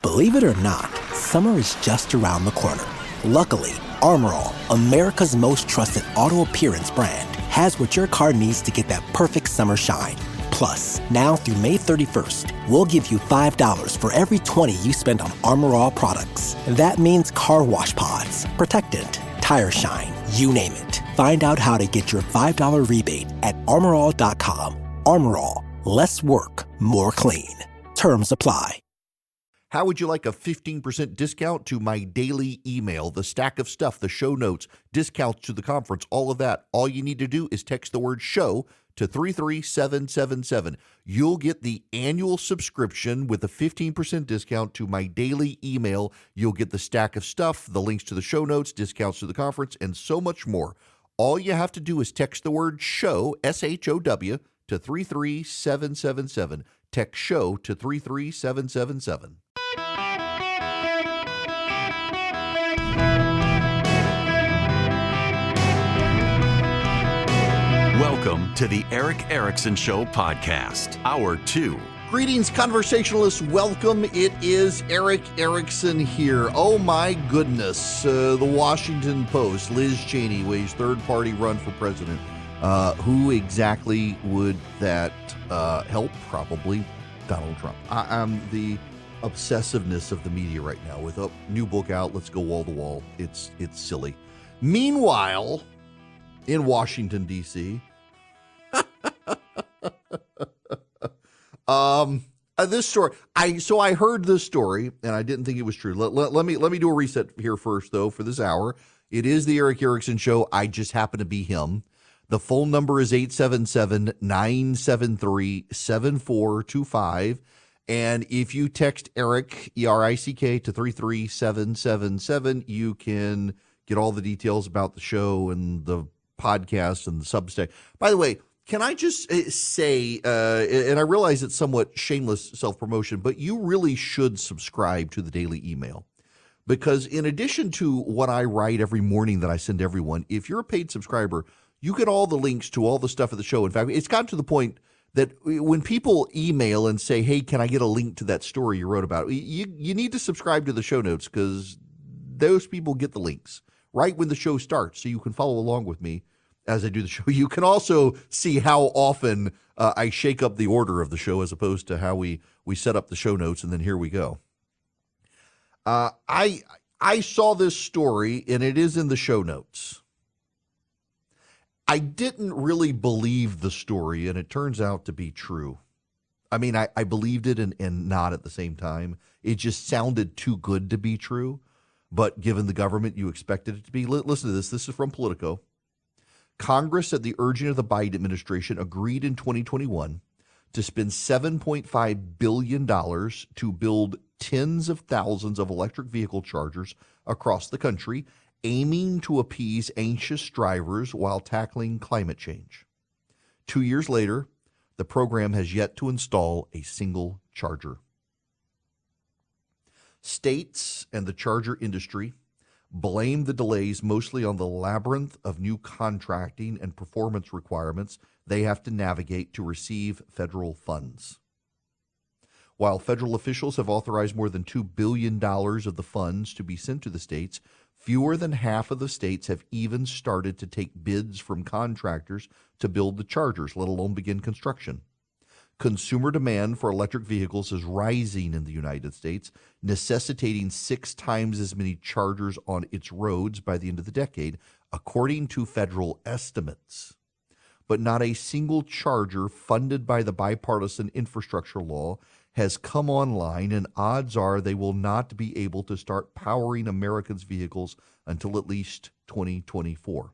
Believe it or not, summer is just around the corner. Luckily, Armor All, America's most trusted auto appearance brand, has what your car needs to get that perfect summer shine. Plus, now through May 31st, we'll give you $5 for every $20 you spend on Armor All products. That means car wash pods, protectant, tire shine, you name it. Find out how to get your $5 rebate at armorall.com. Armor All, less work, more clean. Terms apply. How would you like a 15% discount to my daily email, the stack of stuff, the show notes, discounts to the conference, all of that? All you need to do is text the word show to 33777. You'll get the annual subscription with a 15% discount to my daily email. You'll get the stack of stuff, the links to the show notes, discounts to the conference, and so much more. All you have to do is text the word show, SHOW, to 33777. Text show to 33777. Welcome to the Eric Erickson Show podcast, Hour 2. Greetings, conversationalists. Welcome. It is Eric Erickson here. Oh, my goodness. The Washington Post, Liz Cheney weighs third-party run for president. Who exactly would that help? Probably Donald Trump. I'm the obsessiveness of the media right now with a new book out. Let's go wall to wall. It's silly. Meanwhile, in Washington, D.C., this story. I heard this story and I didn't think it was true. Let me do a reset here first, though, for this hour. It is the Eric Erickson Show. I just happen to be him. The phone number is 877-973-7425. And if you text Eric, E-R-I-C-K, to 33777, you can get all the details about the show and the podcast and the Substack. By the way, can I just say, and I realize it's somewhat shameless self-promotion, but you really should subscribe to the daily email. Because in addition to what I write every morning that I send everyone, if you're a paid subscriber, you get all the links to all the stuff of the show. In fact, it's gotten to the point that when people email and say, hey, can I get a link to that story you wrote about? You need to subscribe to the show notes because those people get the links right when the show starts, so you can follow along with me as I do the show. You can also see how often I shake up the order of the show as opposed to how we set up the show notes, and then here we go. I saw this story, and it is in the show notes. I didn't really believe the story, and it turns out to be true. I mean, I believed it and not at the same time. It just sounded too good to be true, but given the government, you expected it to be. Listen to this. This is from Politico. Congress, at the urging of the Biden administration, agreed in 2021 to spend $7.5 billion to build tens of thousands of electric vehicle chargers across the country, aiming to appease anxious drivers while tackling climate change. 2 years later, the program has yet to install a single charger. States and the charger industry blame the delays mostly on the labyrinth of new contracting and performance requirements they have to navigate to receive federal funds. While federal officials have authorized more than $2 billion of the funds to be sent to the states, fewer than half of the states have even started to take bids from contractors to build the chargers, let alone begin construction. Consumer demand for electric vehicles is rising in the United States, necessitating 6 times as many chargers on its roads by the end of the decade, according to federal estimates. But not a single charger funded by the bipartisan infrastructure law has come online, and odds are they will not be able to start powering Americans' vehicles until at least 2024.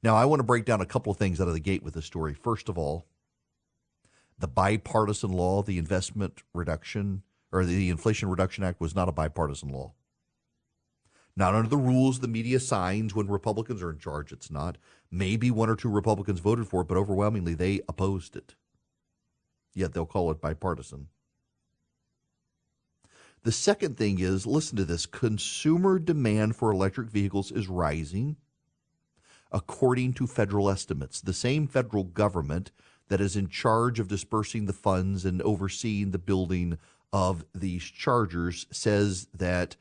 Now, I want to break down a couple of things out of the gate with this story. First of all, the bipartisan law, the Investment Reduction, or the Inflation Reduction Act, was not a bipartisan law. Not under the rules the media signs when Republicans are in charge, it's not. Maybe 1 or 2 Republicans voted for it, but overwhelmingly they opposed it. Yet they'll call it bipartisan. The second thing is, listen to this, consumer demand for electric vehicles is rising according to federal estimates. The same federal government that is in charge of dispersing the funds and overseeing the building of these chargers says that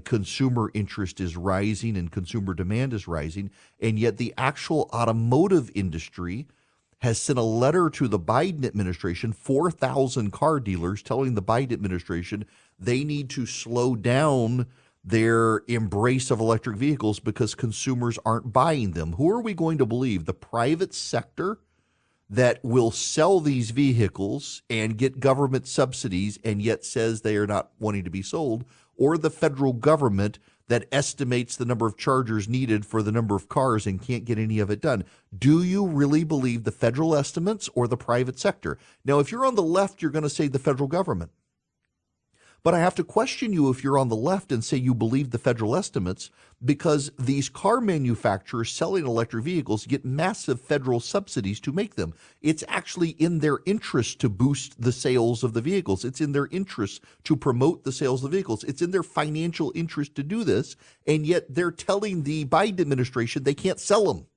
consumer interest is rising and consumer demand is rising, and yet the actual automotive industry has sent a letter to the Biden administration, 4,000 car dealers, telling the Biden administration they need to slow down their embrace of electric vehicles because consumers aren't buying them. Who are we going to believe? The private sector that will sell these vehicles and get government subsidies and yet says they are not wanting to be sold, or the federal government that estimates the number of chargers needed for the number of cars and can't get any of it done? Do you really believe the federal estimates or the private sector? Now, if you're on the left, you're going to say the federal government. But I have to question you if you're on the left and say you believe the federal estimates, because these car manufacturers selling electric vehicles get massive federal subsidies to make them. It's actually in their interest to boost the sales of the vehicles. It's in their interest to promote the sales of the vehicles. It's in their financial interest to do this, and yet they're telling the Biden administration they can't sell them.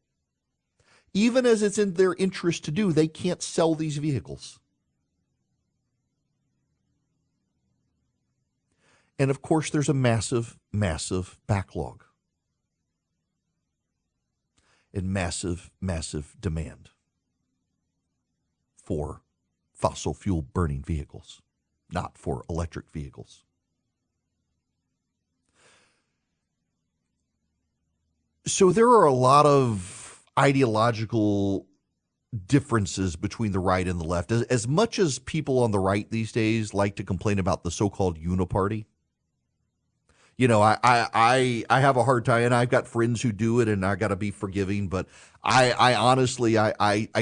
Even as it's in their interest to do, they can't sell these vehicles. And of course, there's a massive, massive backlog and massive, massive demand for fossil fuel burning vehicles, not for electric vehicles. So there are a lot of ideological differences between the right and the left. As much as people on the right these days like to complain about the so-called uniparty, you know, I have a hard time, and I've got friends who do it, and I got to be forgiving. But I honestly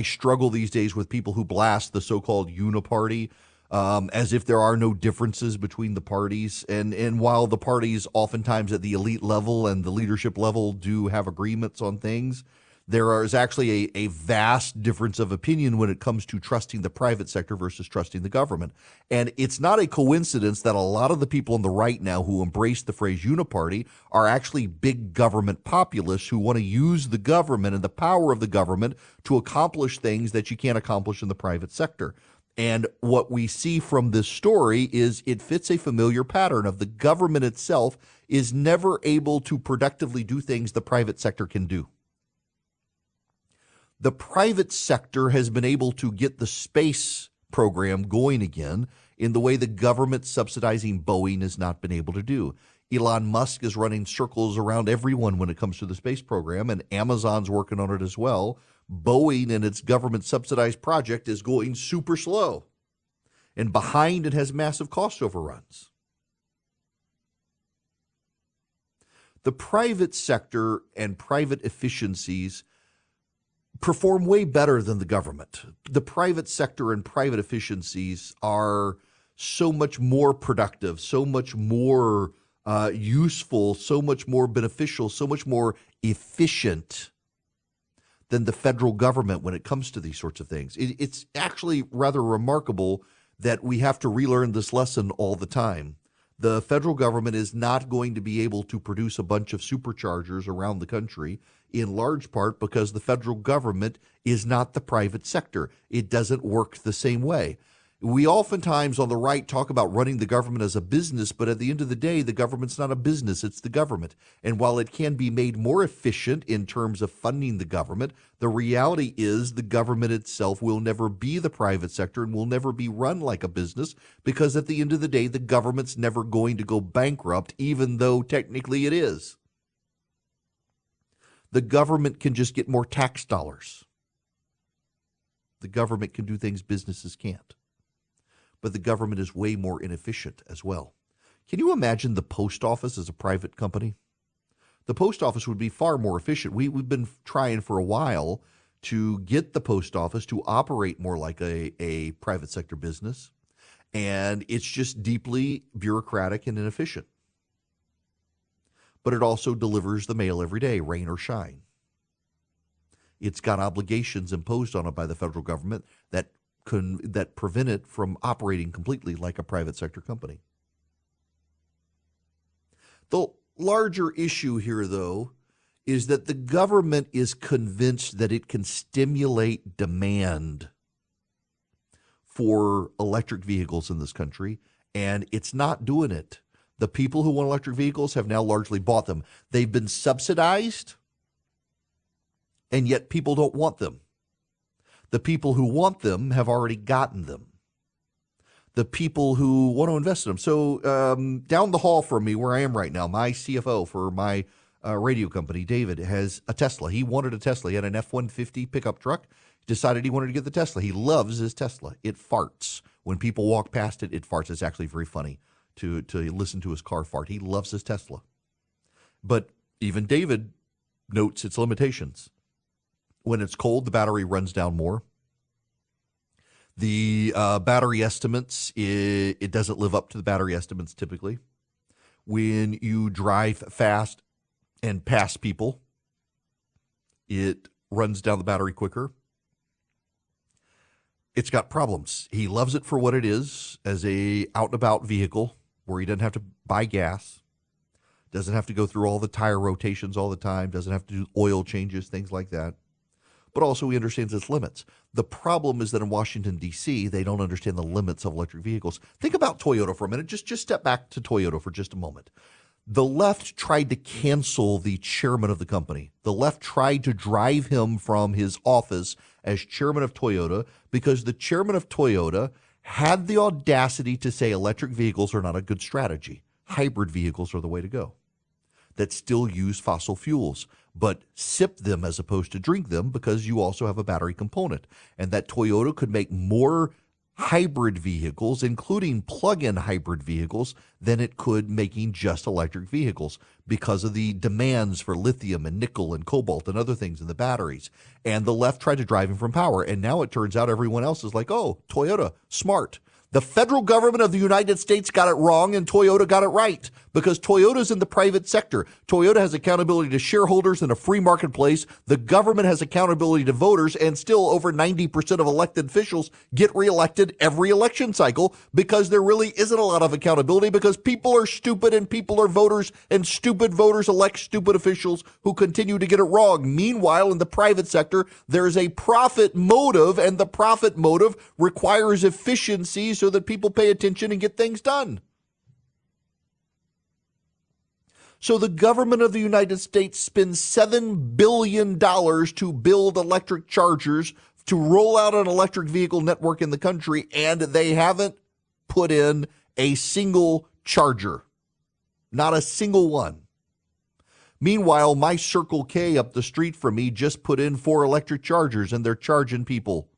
struggle these days with people who blast the so-called uniparty as if there are no differences between the parties. And while the parties oftentimes at the elite level and the leadership level do have agreements on things, there is actually a vast difference of opinion when it comes to trusting the private sector versus trusting the government. And it's not a coincidence that a lot of the people on the right now who embrace the phrase uniparty are actually big government populists who want to use the government and the power of the government to accomplish things that you can't accomplish in the private sector. And what we see from this story is it fits a familiar pattern of the government itself is never able to productively do things the private sector can do. The private sector has been able to get the space program going again in the way the government subsidizing Boeing has not been able to do. Elon Musk is running circles around everyone when it comes to the space program, and Amazon's working on it as well. Boeing and its government subsidized project is going super slow and behind and has massive cost overruns. The private sector and private efficiencies perform way better than the government. The private sector and private efficiencies are so much more productive, so much more useful, so much more beneficial, so much more efficient than the federal government when it comes to these sorts of things. It's actually rather remarkable that we have to relearn this lesson all the time. The federal government is not going to be able to produce a bunch of superchargers around the country, in large part because the federal government is not the private sector. It doesn't work the same way. We oftentimes on the right talk about running the government as a business, but at the end of the day, the government's not a business, it's the government. And while it can be made more efficient in terms of funding the government, the reality is the government itself will never be the private sector and will never be run like a business, because at the end of the day, the government's never going to go bankrupt, even though technically it is. The government can just get more tax dollars. The government can do things businesses can't. But the government is way more inefficient as well. Can you imagine the post office as a private company? The post office would be far more efficient. We've been trying for a while to get the post office to operate more like a private sector business, and it's just deeply bureaucratic and inefficient. But it also delivers the mail every day, rain or shine. It's got obligations imposed on it by the federal government that prevent it from operating completely like a private sector company. The larger issue here, though, is that the government is convinced that it can stimulate demand for electric vehicles in this country and it's not doing it. The people who want electric vehicles have now largely bought them. They've been subsidized, and yet people don't want them. The people who want them have already gotten them. The people who want to invest in them. So down the hall from me, where I am right now, my CFO for my radio company, David, has a Tesla. He wanted a Tesla. He had an F-150 pickup truck. Decided he wanted to get the Tesla. He loves his Tesla. It farts. When people walk past it, it farts. It's actually very funny to listen to his car fart. He loves his Tesla. But even David notes its limitations. When it's cold, the battery runs down more. The battery estimates, it doesn't live up to the battery estimates typically. When you drive fast and pass people, it runs down the battery quicker. It's got problems. He loves it for what it is, as a out-and-about vehicle where he doesn't have to buy gas, doesn't have to go through all the tire rotations all the time, doesn't have to do oil changes, things like that. But also he understands its limits. The problem is that in Washington, D.C., they don't understand the limits of electric vehicles. Think about Toyota for a minute. Just step back to Toyota for just a moment. The left tried to cancel the chairman of the company. The left tried to drive him from his office as chairman of Toyota because the chairman of Toyota had the audacity to say electric vehicles are not a good strategy. Hybrid vehicles are the way to go that still use fossil fuels, but sip them as opposed to drink them because you also have a battery component. And that Toyota could make more hybrid vehicles, including plug-in hybrid vehicles, than it could making just electric vehicles because of the demands for lithium and nickel and cobalt and other things in the batteries. And the left tried to drive him from power. And now it turns out everyone else is like, oh, Toyota, smart. The federal government of the United States got it wrong and Toyota got it right because Toyota's in the private sector. Toyota has accountability to shareholders in a free marketplace. The government has accountability to voters, and still over 90% of elected officials get reelected every election cycle because there really isn't a lot of accountability because people are stupid and people are voters, and stupid voters elect stupid officials who continue to get it wrong. Meanwhile, in the private sector, there is a profit motive, and the profit motive requires efficiency so that people pay attention and get things done. So the government of the United States spends $7 billion to build electric chargers to roll out an electric vehicle network in the country, and they haven't put in a single charger. Not a single one. Meanwhile, my Circle K up the street from me just put in 4 electric chargers, and they're charging people.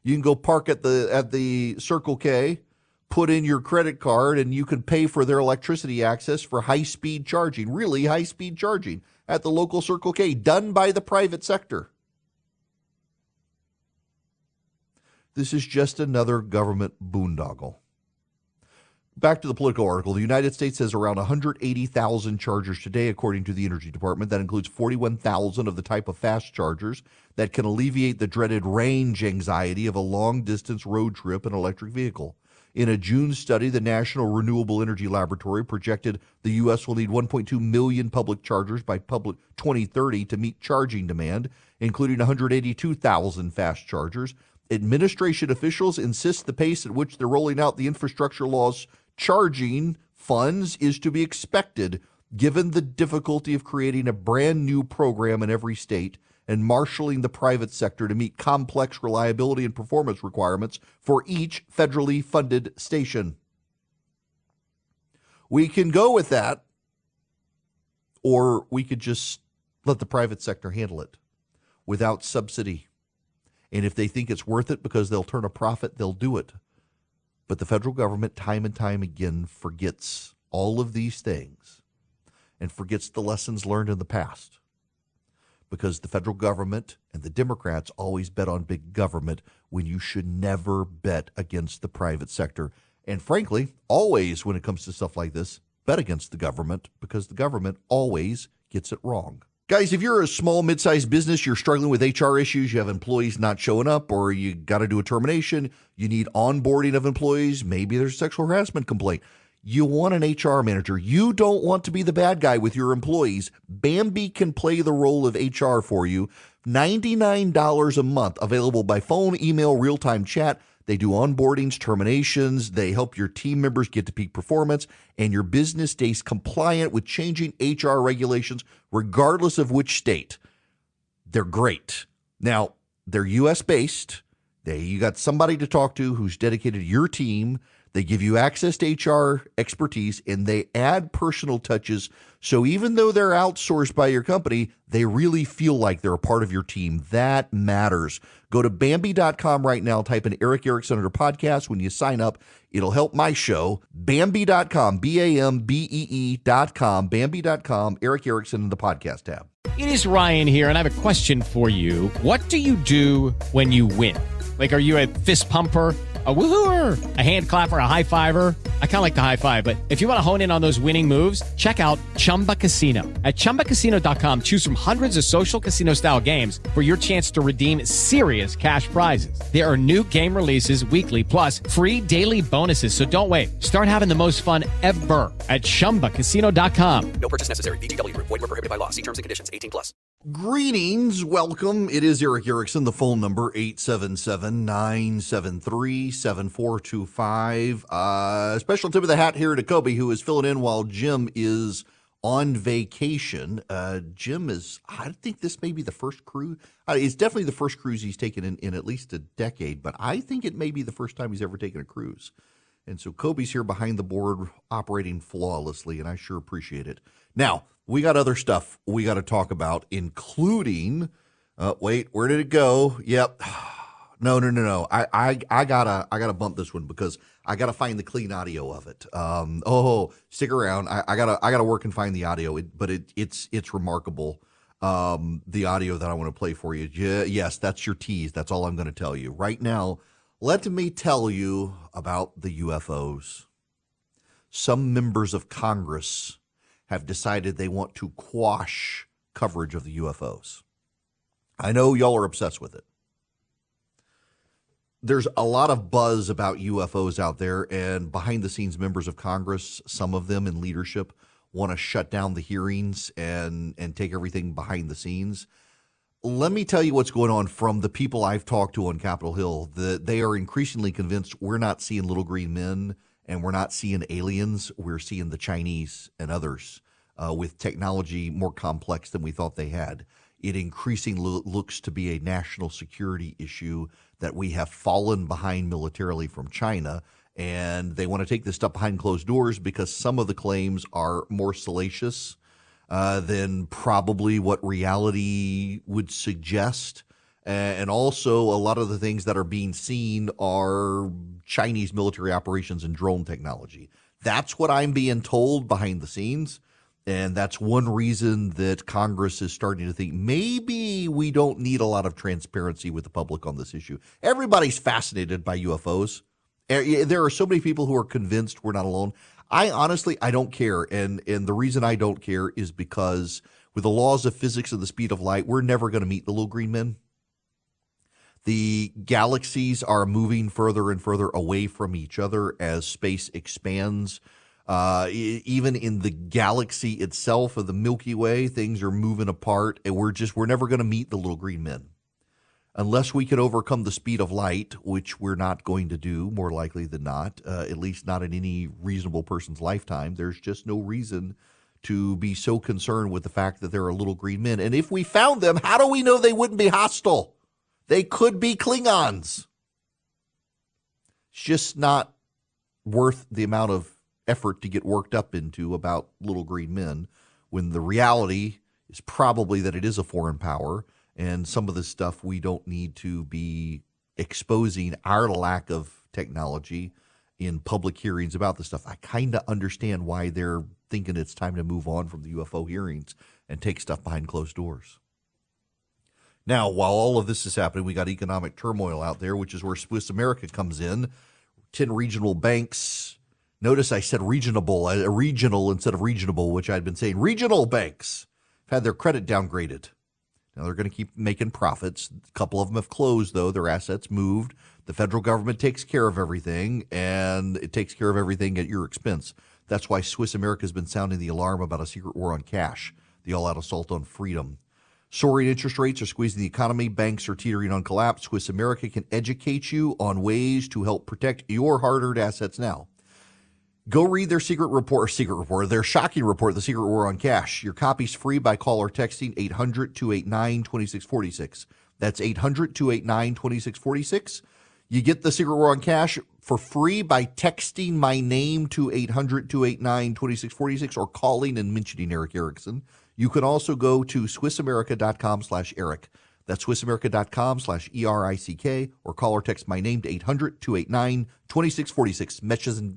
You can go park at the Circle K, put in your credit card, and you can pay for their electricity access for high-speed charging, really high-speed charging at the local Circle K, done by the private sector. This is just another government boondoggle. Back to the Politico article. The United States has around 180,000 chargers today, according to the Energy Department. That includes 41,000 of the type of fast chargers that can alleviate the dreaded range anxiety of a long-distance road trip in an electric vehicle. In a June study, the National Renewable Energy Laboratory projected the U.S. will need 1.2 million public chargers by 2030 to meet charging demand, including 182,000 fast chargers. Administration officials insist the pace at which they're rolling out the infrastructure law's charging funds is to be expected, given the difficulty of creating a brand new program in every state and marshaling the private sector to meet complex reliability and performance requirements for each federally funded station. We can go with that, or we could just let the private sector handle it without subsidy. And if they think it's worth it because they'll turn a profit, they'll do it. But the federal government time and time again forgets all of these things and forgets the lessons learned in the past. Because the federal government and the Democrats always bet on big government when you should never bet against the private sector. And frankly, always when it comes to stuff like this, bet against the government because the government always gets it wrong. Guys, if you're a small, mid-sized business, you're struggling with HR issues, you have employees not showing up, or you got to do a termination, you need onboarding of employees, maybe there's a sexual harassment complaint. You want an HR manager. You don't want to be the bad guy with your employees. Bambi can play the role of HR for you. $99 a month, available by phone, email, real-time chat. They do onboardings, terminations. They help your team members get to peak performance, and your business stays compliant with changing HR regulations, regardless of which state. They're great. Now, they're U.S.-based. You got somebody to talk to who's dedicated to your team. They give you access to HR expertise, and they add personal touches. So even though they're outsourced by your company, they really feel like they're a part of your team. That matters. Go to Bambi.com right now. Type in Eric Erickson under podcast. When you sign up, it'll help my show. Bambi.com, Bambee.com, Bambi.com, Eric Erickson in the podcast tab. It is Ryan here, and I have a question for you. What do you do when you win? Like, are you a fist pumper, a woohooer, a hand clapper, a high fiver? I kind of like the high five, but if you want to hone in on those winning moves, check out Chumba Casino. At ChumbaCasino.com, choose from hundreds of social casino-style games for your chance to redeem serious cash prizes. There are new game releases weekly, plus free daily bonuses. So don't wait. Start having the most fun ever at ChumbaCasino.com. No purchase necessary. VGW. Void where prohibited by law. See terms and conditions. 18+. Greetings. Welcome. It is Eric Erickson. The phone number, 877-973-7425. Special tip of the hat here to Kobe, who is filling in while Jim is on vacation. Jim is, I think this may be the first cruise. It's definitely the first cruise he's taken in at least a decade, but I think it may be the first time he's ever taken a cruise. And so Kobe's here behind the board operating flawlessly, and I sure appreciate it. Now, we got other stuff we got to talk about, including, wait, where did it go? Yep. No. I gotta bump this one because I gotta find the clean audio of it. Stick around. I gotta work and find the audio, but it's remarkable. The audio that I want to play for you. Yes, that's your tease. That's all I'm going to tell you right now. Let me tell you about the UFOs. Some members of Congress have decided they want to quash coverage of the UFOs. I know y'all are obsessed with it. There's a lot of buzz about UFOs out there, and behind the scenes members of Congress, some of them in leadership, want to shut down the hearings and take everything behind the scenes. Let me tell you what's going on from the people I've talked to on Capitol Hill. They are increasingly convinced we're not seeing little green men and we're not seeing aliens. We're seeing the Chinese and others with technology more complex than we thought they had. It increasingly looks to be a national security issue that we have fallen behind militarily from China, and they want to take this stuff behind closed doors because some of the claims are more salacious than probably what reality would suggest. And also a lot of the things that are being seen are Chinese military operations and drone technology. That's what I'm being told behind the scenes. And that's one reason that Congress is starting to think maybe we don't need a lot of transparency with the public on this issue. Everybody's fascinated by UFOs. There are so many people who are convinced we're not alone. I don't care. And the reason I don't care is because with the laws of physics and the speed of light, we're never going to meet the little green men. The galaxies are moving further and further away from each other as space expands. Even in the galaxy itself of the Milky Way, things are moving apart, and we're never going to meet the little green men. Unless we can overcome the speed of light, which we're not going to do, more likely than not, at least not in any reasonable person's lifetime, there's just no reason to be so concerned with the fact that there are little green men. And if we found them, how do we know they wouldn't be hostile? They could be Klingons. It's just not worth the amount of effort to get worked up into about little green men when the reality is probably that it is a foreign power, and some of this stuff we don't need to be exposing our lack of technology in public hearings about this stuff. I kind of understand why they're thinking it's time to move on from the UFO hearings and take stuff behind closed doors. Now, while all of this is happening, we got economic turmoil out there, which is where Swiss America comes in. 10 regional banks. Notice I said regional instead of regionable, which I'd been saying. Regional banks have had their credit downgraded. Now, they're going to keep making profits. A couple of them have closed, though. Their assets moved. The federal government takes care of everything, and it takes care of everything at your expense. That's why Swiss America has been sounding the alarm about a secret war on cash, the all-out assault on freedom. Soaring interest rates are squeezing the economy. Banks are teetering on collapse. Swiss America can educate you on ways to help protect your hard-earned assets now. Go read their their shocking report, The Secret War on Cash. Your copy's free by call or texting 800-289-2646. That's 800-289-2646. You get The Secret War on Cash for free by texting my name to 800-289-2646 or calling and mentioning Eric Erickson. You can also go to SwissAmerica.com/Eric. That's SwissAmerica.com/ERICK or call or text my name to 800-289-2646.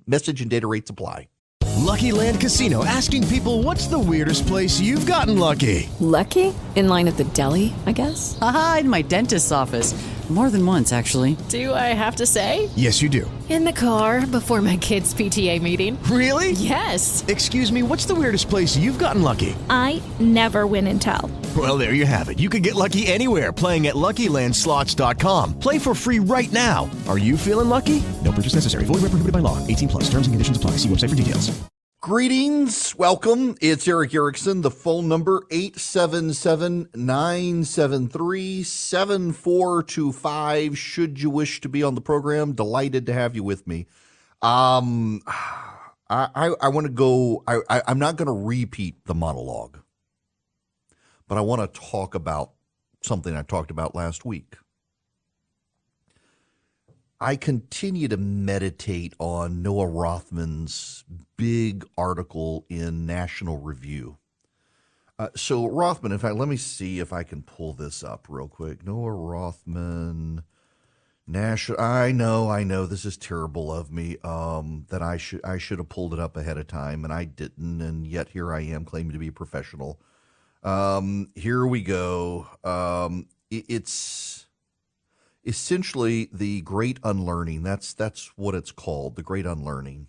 Message and data rates apply. Lucky Land Casino, asking people, what's the weirdest place you've gotten lucky? Lucky? In line at the deli, I guess? Aha, in my dentist's office. More than once, actually. Do I have to say? Yes, you do. In the car before my kids' PTA meeting. Really? Yes. Excuse me, what's the weirdest place you've gotten lucky? I never win and tell. Well, there you have it. You can get lucky anywhere, playing at LuckyLandSlots.com. Play for free right now. Are you feeling lucky? No purchase necessary. Void where prohibited by law. 18+. Terms and conditions apply. See website for details. Greetings. Welcome. It's Eric Erickson. The phone number 877-973-7425. Should you wish to be on the program, delighted to have you with me. I want to go. I'm not going to repeat the monologue, but I want to talk about something I talked about last week. I continue to meditate on Noah Rothman's big article in National Review. So Rothman, in fact, let me see if I can pull this up real quick. Noah Rothman, National. I know, this is terrible of me. That I should have pulled it up ahead of time, and I didn't, and yet here I am claiming to be a professional. Here we go. It's essentially the Great Unlearning. That's what it's called, the Great Unlearning.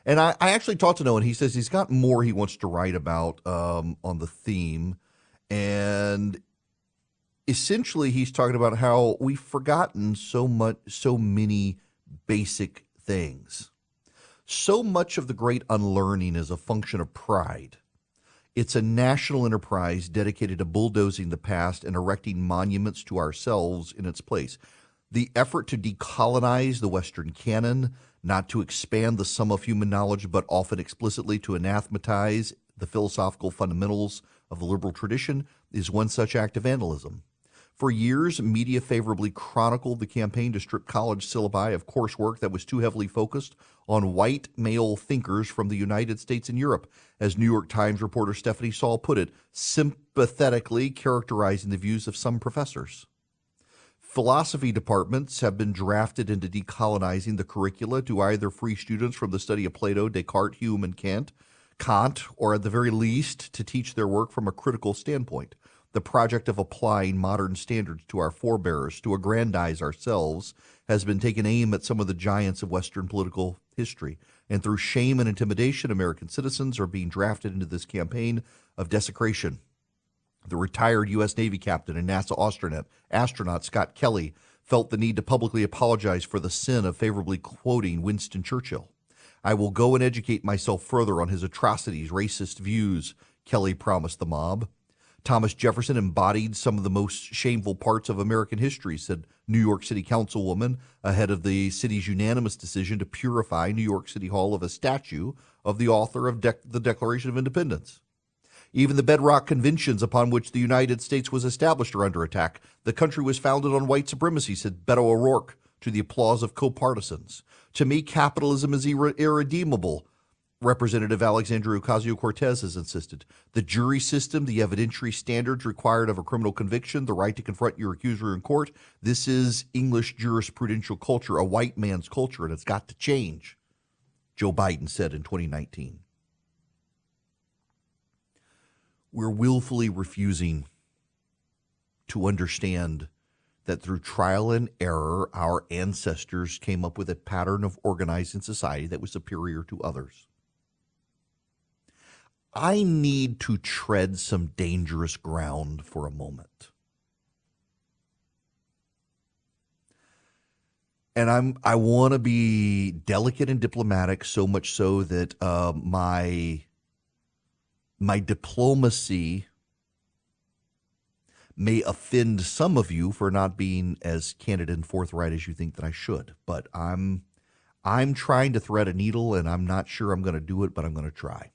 And I actually talked to Noah, and he says he's got more he wants to write about on the theme. And essentially, he's talking about how we've forgotten so many basic things. So much of the Great Unlearning is a function of pride. It's a national enterprise dedicated to bulldozing the past and erecting monuments to ourselves in its place. The effort to decolonize the Western canon, not to expand the sum of human knowledge, but often explicitly to anathematize the philosophical fundamentals of the liberal tradition, is one such act of vandalism. For years, media favorably chronicled the campaign to strip college syllabi of coursework that was too heavily focused on white male thinkers from the United States and Europe, as New York Times reporter Stephanie Saul put it, sympathetically characterizing the views of some professors. Philosophy departments have been drafted into decolonizing the curricula to either free students from the study of Plato, Descartes, Hume, and Kant, or at the very least to teach their work from a critical standpoint. The project of applying modern standards to our forebears to aggrandize ourselves has been taking aim at some of the giants of Western political history. And through shame and intimidation, American citizens are being drafted into this campaign of desecration. The retired U.S. Navy captain and NASA astronaut Scott Kelly felt the need to publicly apologize for the sin of favorably quoting Winston Churchill. I will go and educate myself further on his atrocities, racist views, Kelly promised the mob. Thomas Jefferson embodied some of the most shameful parts of American history, said New York City Councilwoman ahead of the city's unanimous decision to purify New York City Hall of a statue of the author of the Declaration of Independence. Even the bedrock conventions upon which the United States was established are under attack. The country was founded on white supremacy, said Beto O'Rourke, to the applause of co-partisans. To me, capitalism is irredeemable, Representative Alexandria Ocasio-Cortez has insisted. The jury system, the evidentiary standards required of a criminal conviction, the right to confront your accuser in court, this is English jurisprudential culture, a white man's culture, and it's got to change, Joe Biden said in 2019. We're willfully refusing to understand that through trial and error, our ancestors came up with a pattern of organizing society that was superior to others. I need to tread some dangerous ground for a moment. And I want to be delicate and diplomatic, so much so that my diplomacy may offend some of you for not being as candid and forthright as you think that I should. But I'm trying to thread a needle, and I'm not sure I'm going to do it, but I'm going to try.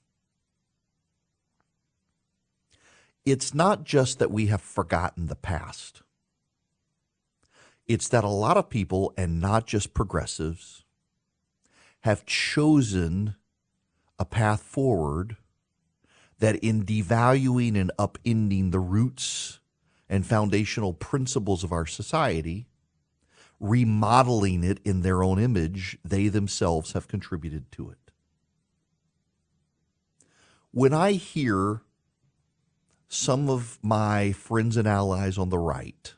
It's not just that we have forgotten the past. It's that a lot of people, and not just progressives, have chosen a path forward that in devaluing and upending the roots and foundational principles of our society, remodeling it in their own image, they themselves have contributed to it. When I hear some of my friends and allies on the right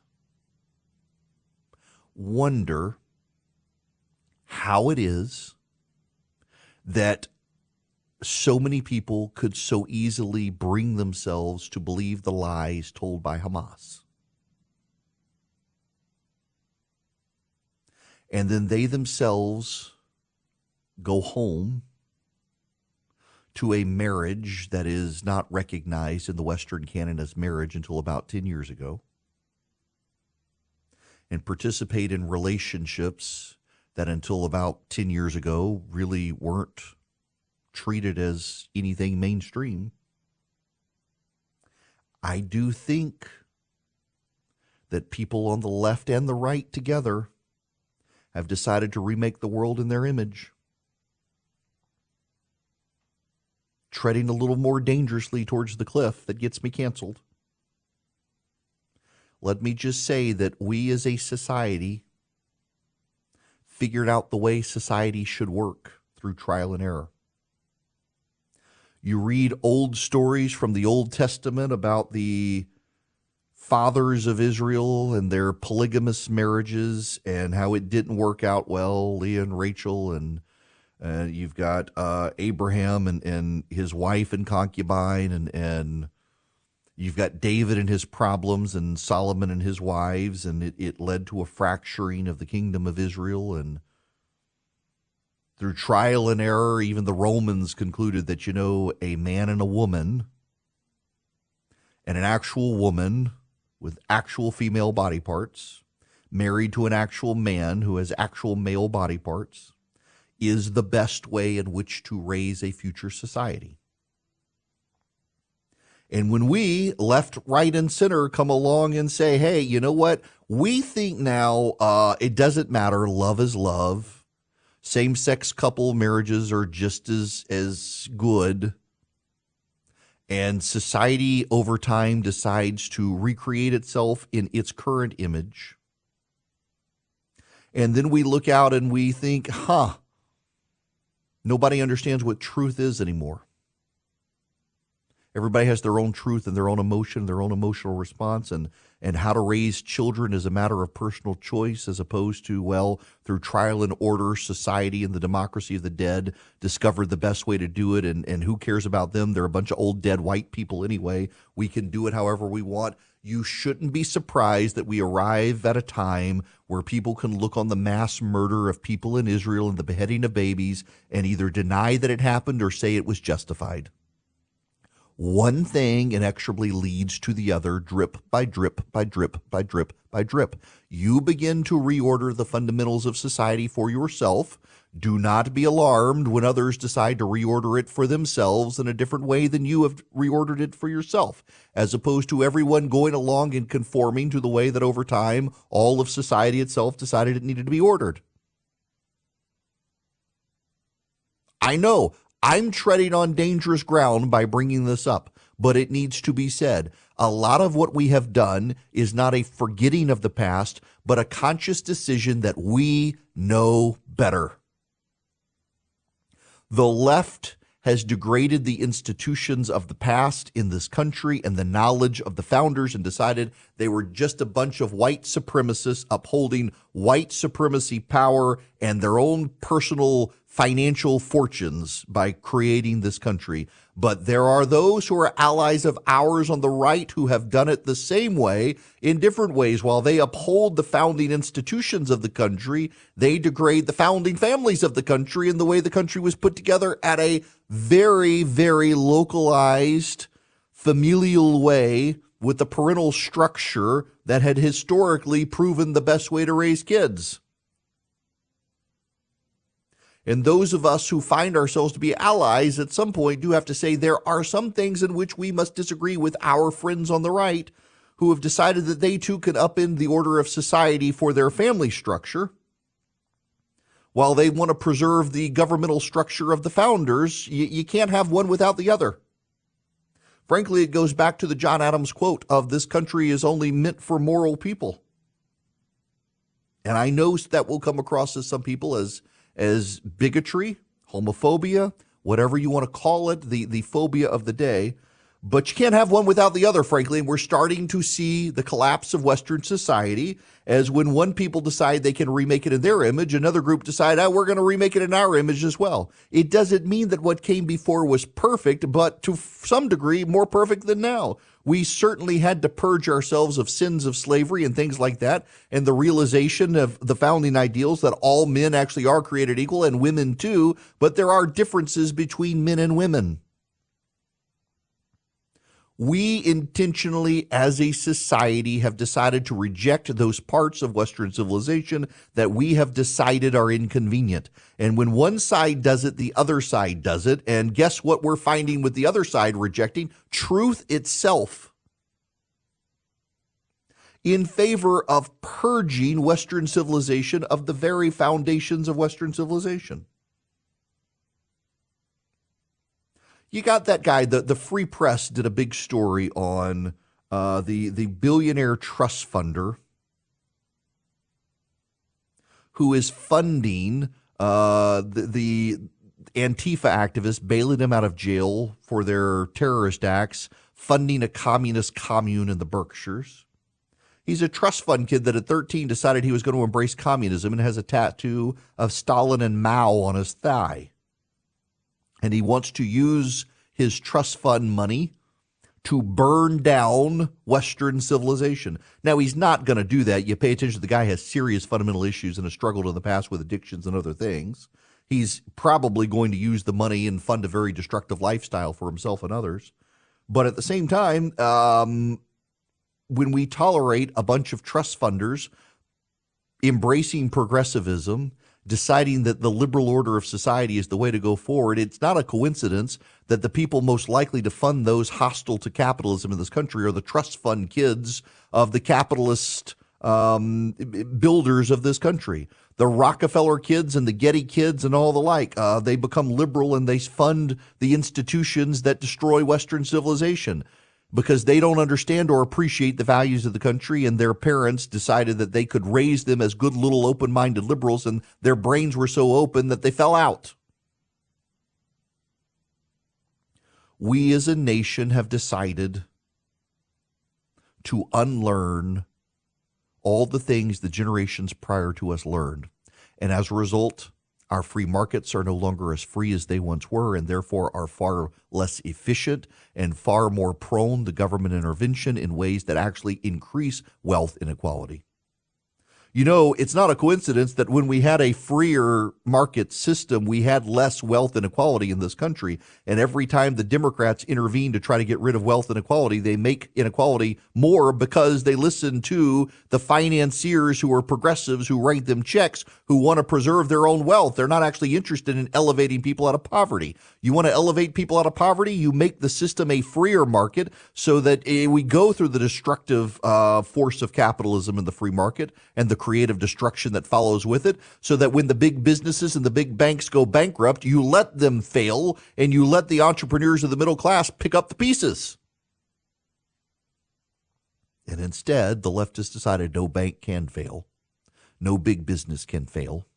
wonder how it is that so many people could so easily bring themselves to believe the lies told by Hamas. And then they themselves go home to a marriage that is not recognized in the Western canon as marriage until about 10 years ago, and participate in relationships that until about 10 years ago really weren't treated as anything mainstream. I do think that people on the left and the right together have decided to remake the world in their image, treading a little more dangerously towards the cliff that gets me canceled. Let me just say that we as a society figured out the way society should work through trial and error. You read old stories from the Old Testament about the fathers of Israel and their polygamous marriages and how it didn't work out well, Leah and Rachel, and you've got Abraham and his wife and concubine, and you've got David and his problems and Solomon and his wives, and it led to a fracturing of the kingdom of Israel. And through trial and error, even the Romans concluded that, a man and a woman, and an actual woman with actual female body parts, married to an actual man who has actual male body parts, is the best way in which to raise a future society. And when we, left, right, and center, come along and say, hey, you know what? We think now it doesn't matter. Love is love. Same-sex couple marriages are just as good. And society over time decides to recreate itself in its current image. And then we look out and we think, nobody understands what truth is anymore. Everybody has their own truth and their own emotion, their own emotional response, and how to raise children is a matter of personal choice as opposed to, through trial and order, society and the democracy of the dead discovered the best way to do it, and who cares about them? They're a bunch of old dead white people anyway. We can do it however we want. You shouldn't be surprised that we arrive at a time where people can look on the mass murder of people in Israel and the beheading of babies and either deny that it happened or say it was justified. One thing inexorably leads to the other, drip by drip by drip by drip by drip. You begin to reorder the fundamentals of society for yourself. Do not be alarmed when others decide to reorder it for themselves in a different way than you have reordered it for yourself, as opposed to everyone going along and conforming to the way that over time all of society itself decided it needed to be ordered. I know I'm treading on dangerous ground by bringing this up, but it needs to be said. A lot of what we have done is not a forgetting of the past, but a conscious decision that we know better. The left has degraded the institutions of the past in this country and the knowledge of the founders and decided they were just a bunch of white supremacists upholding white supremacy power and their own personal financial fortunes by creating this country. But there are those who are allies of ours on the right who have done it the same way in different ways. While they uphold the founding institutions of the country, they degrade the founding families of the country and the way the country was put together at a very, very localized, familial way with the parental structure that had historically proven the best way to raise kids. And those of us who find ourselves to be allies at some point do have to say there are some things in which we must disagree with our friends on the right who have decided that they too can upend the order of society for their family structure, while they want to preserve the governmental structure of the founders. You can't have one without the other. Frankly, it goes back to the John Adams quote of "this country is only meant for moral people." And I know that will come across as some people as bigotry, homophobia, whatever you want to call it, the phobia of the day. But you can't have one without the other, frankly. And we're starting to see the collapse of Western society as when one people decide they can remake it in their image, another group decide, we're going to remake it in our image as well. It doesn't mean that what came before was perfect, but to some degree more perfect than now. We certainly had to purge ourselves of sins of slavery and things like that, and the realization of the founding ideals that all men actually are created equal, and women too, but there are differences between men and women. We intentionally, as a society, have decided to reject those parts of Western civilization that we have decided are inconvenient. And when one side does it, the other side does it. And guess what we're finding with the other side rejecting? Truth itself. In favor of purging Western civilization of the very foundations of Western civilization. You got that guy, the Free Press did a big story on the billionaire trust funder who is funding the Antifa activists, bailing them out of jail for their terrorist acts, funding a communist commune in the Berkshires. He's a trust fund kid that at 13 decided he was going to embrace communism and has a tattoo of Stalin and Mao on his thigh. And he wants to use his trust fund money to burn down Western civilization. Now, he's not going to do that. You pay attention, the guy has serious fundamental issues and has struggled in the past with addictions and other things. He's probably going to use the money and fund a very destructive lifestyle for himself and others. But at the same time, when we tolerate a bunch of trust funders embracing progressivism, deciding that the liberal order of society is the way to go forward, it's not a coincidence that the people most likely to fund those hostile to capitalism in this country are the trust fund kids of the capitalist builders of this country. The Rockefeller kids and the Getty kids and all the like, they become liberal and they fund the institutions that destroy Western civilization, because they don't understand or appreciate the values of the country, and their parents decided that they could raise them as good little open-minded liberals, and their brains were so open that they fell out. We as a nation have decided to unlearn all the things the generations prior to us learned. And as a result, our free markets are no longer as free as they once were, and therefore are far less efficient and far more prone to government intervention in ways that actually increase wealth inequality. You know, it's not a coincidence that when we had a freer market system, we had less wealth inequality in this country. And every time the Democrats intervene to try to get rid of wealth inequality, they make inequality more because they listen to the financiers who are progressives, who write them checks, who want to preserve their own wealth. They're not actually interested in elevating people out of poverty. You want to elevate people out of poverty, you make the system a freer market so that we go through the destructive force of capitalism in the free market and the creative destruction that follows with it, so that when the big businesses and the big banks go bankrupt, you let them fail and you let the entrepreneurs of the middle class pick up the pieces. And instead, the leftists decided no bank can fail, no big business can fail,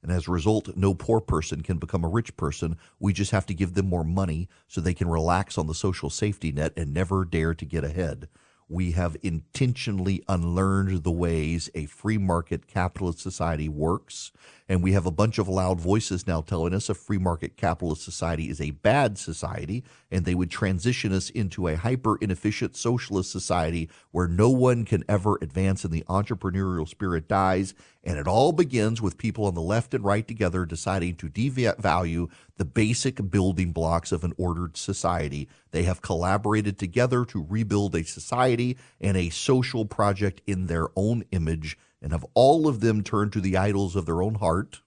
and as a result, no poor person can become a rich person. We just have to give them more money so they can relax on the social safety net and never dare to get ahead. We have intentionally unlearned the ways a free market capitalist society works, And we have a bunch of loud voices now telling us a free market capitalist society is a bad society, and they would transition us into a hyper inefficient socialist society where no one can ever advance and the entrepreneurial spirit dies. And it all begins with people on the left and right together deciding to devalue the basic building blocks of an ordered society. They have collaborated together to rebuild a society and a social project in their own image, and have all of them turned to the idols of their own heart,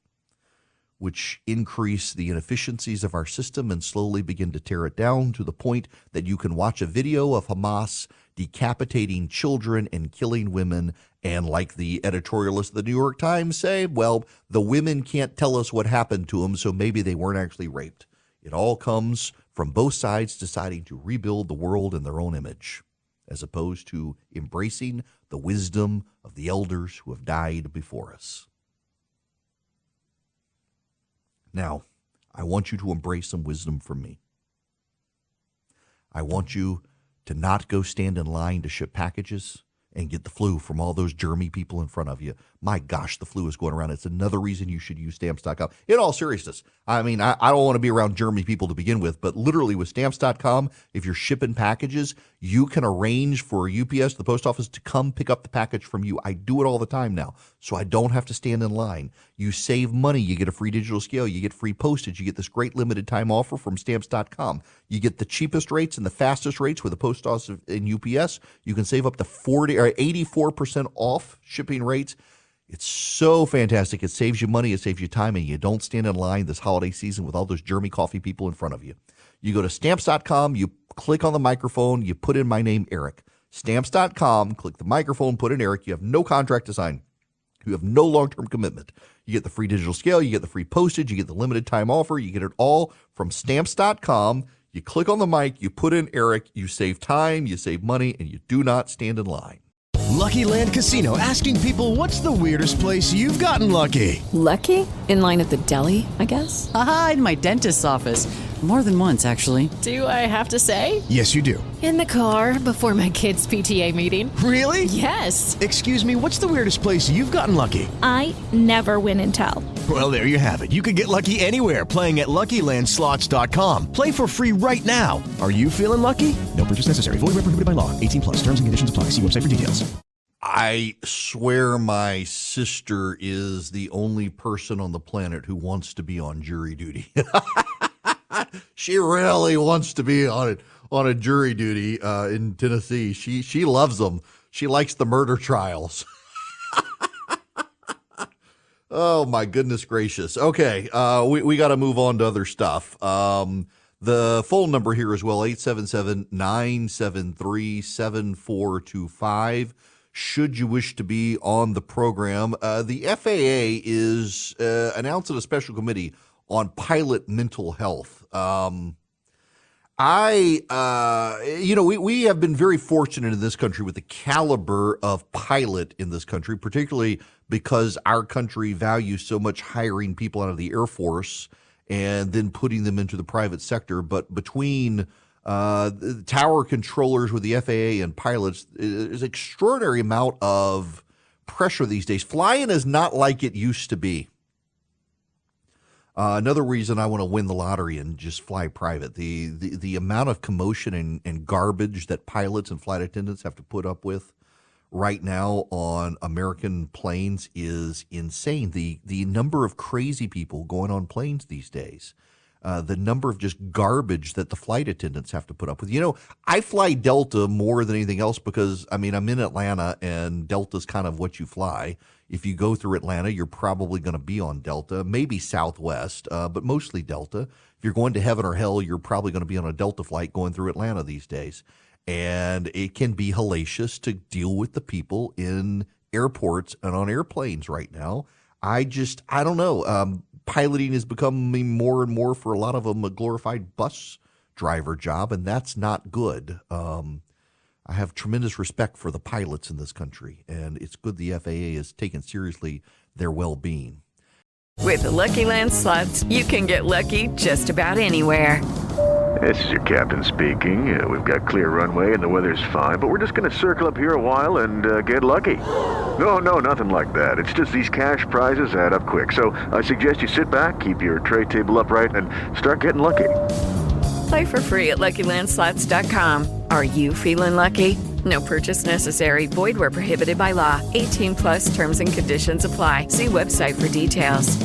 which increase the inefficiencies of our system and slowly begin to tear it down to the point that you can watch a video of Hamas decapitating children and killing women. And like the editorialists of the New York Times say, well, the women can't tell us what happened to them, so maybe they weren't actually raped. It all comes from both sides deciding to rebuild the world in their own image, as opposed to embracing the wisdom of the elders who have died before us. Now, I want you to embrace some wisdom from me. I want you to not go stand in line to ship packages and get the flu from all those germy people in front of you. My gosh, the flu is going around. It's another reason you should use Stamps.com. In all seriousness, I mean, I don't want to be around germy people to begin with, but literally with Stamps.com, if you're shipping packages, you can arrange for UPS, the post office, to come pick up the package from you. I do it all the time now, so I don't have to stand in line. You save money. You get a free digital scale. You get free postage. You get this great limited time offer from Stamps.com. You get the cheapest rates and the fastest rates with the post office and UPS. You can save up to 40 or 84% off shipping rates. It's so fantastic. It saves you money, it saves you time, and you don't stand in line this holiday season with all those germy coffee people in front of you. You go to Stamps.com, you click on the microphone, you put in my name, Eric. Stamps.com, click the microphone, put in Eric. You have no contract to sign. You have no long-term commitment. You get the free digital scale, you get the free postage, you get the limited time offer, you get it all from Stamps.com. You click on the mic, you put in Eric, you save time, you save money, and you do not stand in line. Lucky Land Casino, asking people, what's the weirdest place you've gotten lucky? Lucky? In line at the deli, I guess? Aha, in my dentist's office. More than once, actually. Do I have to say? Yes, you do. In the car before my kids' PTA meeting. Really? Yes. Excuse me, what's the weirdest place you've gotten lucky? I never win and tell. Well, there you have it. You can get lucky anywhere, playing at LuckyLandSlots.com. Play for free right now. Are you feeling lucky? No purchase necessary. Void where prohibited by law. 18 plus. Terms and conditions apply. See website for details. I swear my sister is the only person on the planet who wants to be on jury duty. She really wants to be on a jury duty in Tennessee. She loves them. She likes the murder trials. Oh, my goodness gracious. Okay, we got to move on to other stuff. The phone number here as well, 877-973-7425. Should you wish to be on the program, the FAA is announcing a special committee on pilot mental health. We have been very fortunate in this country with the caliber of pilot in this country, particularly because our country values so much hiring people out of the Air Force and then putting them into the private sector. But between tower controllers with the FAA and pilots, there's an extraordinary amount of pressure these days. Flying is not like it used to be. Another reason I want to win the lottery and just fly private, the amount of commotion and garbage that pilots and flight attendants have to put up with right now on American planes is insane. The number of crazy people going on planes these days, the number of just garbage that the flight attendants have to put up with. You know, I fly Delta more than anything else because, I mean, I'm in Atlanta and Delta's kind of what you fly. If you go through Atlanta, you're probably going to be on Delta, maybe Southwest, but mostly Delta. If you're going to heaven or hell, you're probably going to be on a Delta flight going through Atlanta these days. And it can be hellacious to deal with the people in airports and on airplanes right now. I don't know. Piloting is becoming more and more for a lot of them a glorified bus driver job, and that's not good. I have tremendous respect for the pilots in this country, and it's good the FAA is taking seriously their well-being. With the Lucky Land Slots, you can get lucky just about anywhere. This is your captain speaking. We've got clear runway and the weather's fine, but we're just going to circle up here a while and get lucky. No, nothing like that. It's just these cash prizes add up quick. So I suggest you sit back, keep your tray table upright, and start getting lucky. Play for free at LuckyLandSlots.com. Are you feeling lucky? No purchase necessary. Void where prohibited by law. 18 plus terms and conditions apply. See website for details.